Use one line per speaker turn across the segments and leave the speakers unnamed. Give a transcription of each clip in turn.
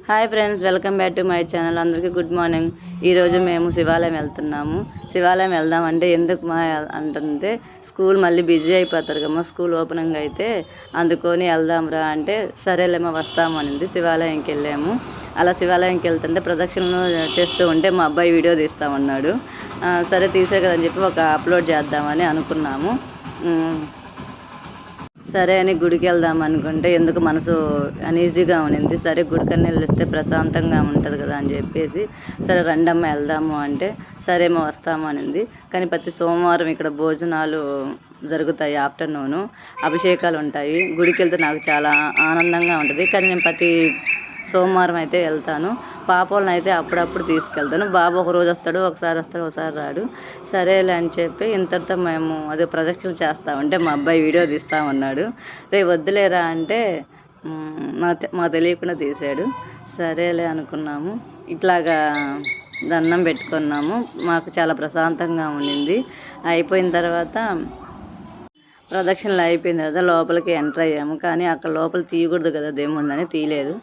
Hi friends, welcome back to my channel. అందరికీ good morning. ఈరోజు మేము శివాలయం వెళ్తున్నాము. శివాలయం వెళ్దామంటే ఎందుకు మా అంటే స్కూల్ మళ్ళీ బిజీ అయిపోతారు కమ్మా, స్కూల్ ఓపెనింగ్ అయితే అందుకొని వెళ్దాంరా అంటే సరేలేమో వస్తాము అనింది. శివాలయంకి వెళ్ళాము. అలా శివాలయంకి వెళ్తుంటే ప్రదక్షిణలు చేస్తూ ఉంటే మా అబ్బాయి వీడియో తీస్తామన్నాడు. సరే తీసే కదని చెప్పి ఒక అప్లోడ్ చేద్దామని అనుకున్నాము. సరే అని గుడికి వెళ్దాం అనుకుంటే ఎందుకు మనసు అనీజీగా ఉండింది. సరే గుడికన్నా వెళ్ళిస్తే ప్రశాంతంగా ఉంటుంది కదా అని చెప్పేసి సరే రండమ్మ వెళ్దాము అంటే సరేమో వస్తాము అనింది. కానీ ప్రతి సోమవారం ఇక్కడ భోజనాలు జరుగుతాయి, ఆఫ్టర్నూను అభిషేకాలు ఉంటాయి. గుడికి వెళ్తే నాకు చాలా ఆనందంగా ఉంటుంది. కానీ నేను ప్రతి సోమవారం అయితే వెళ్తాను. పాపలను అయితే అప్పుడప్పుడు తీసుకెళ్తాను. బాబు ఒక రోజు వస్తాడు, ఒకసారి రాడు. సరేలే అని చెప్పి ఇంతటితో మేము అదే ప్రదక్షిణలు చేస్తామంటే మా అబ్బాయి వీడియో తీస్తామన్నాడు. రేపు వద్దులేరా అంటే మాకు తెలియకుండా తీసాడు. సరేలే అనుకున్నాము. ఇట్లాగా దండం పెట్టుకున్నాము. మాకు చాలా ప్రశాంతంగా ఉండింది. అయిపోయిన తర్వాత ప్రదక్షిణలు అయిపోయిన తర్వాత లోపలికి ఎంటర్ అయ్యాము. కానీ అక్కడ లోపల తీయకూడదు కదా దేవుణ్ణి, తీయలేదు.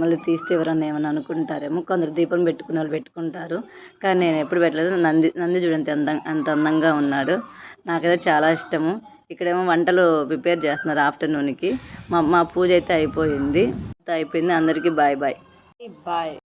మళ్ళీ తీస్తే ఎవరన్నా ఏమన్నా అనుకుంటారేమో. కొందరు దీపం పెట్టుకునే వాళ్ళు పెట్టుకుంటారు, కానీ నేను ఎప్పుడు పెట్టలేదు. నంది చూడండి ఎంత అందంగా ఉన్నాడు. నాకైతే చాలా ఇష్టము. ఇక్కడేమో వంటలు ప్రిపేర్ చేస్తున్నారు ఆఫ్టర్నూన్కి. మా పూజ అయితే అయిపోయింది. అందరికీ బాయ్ బాయ్.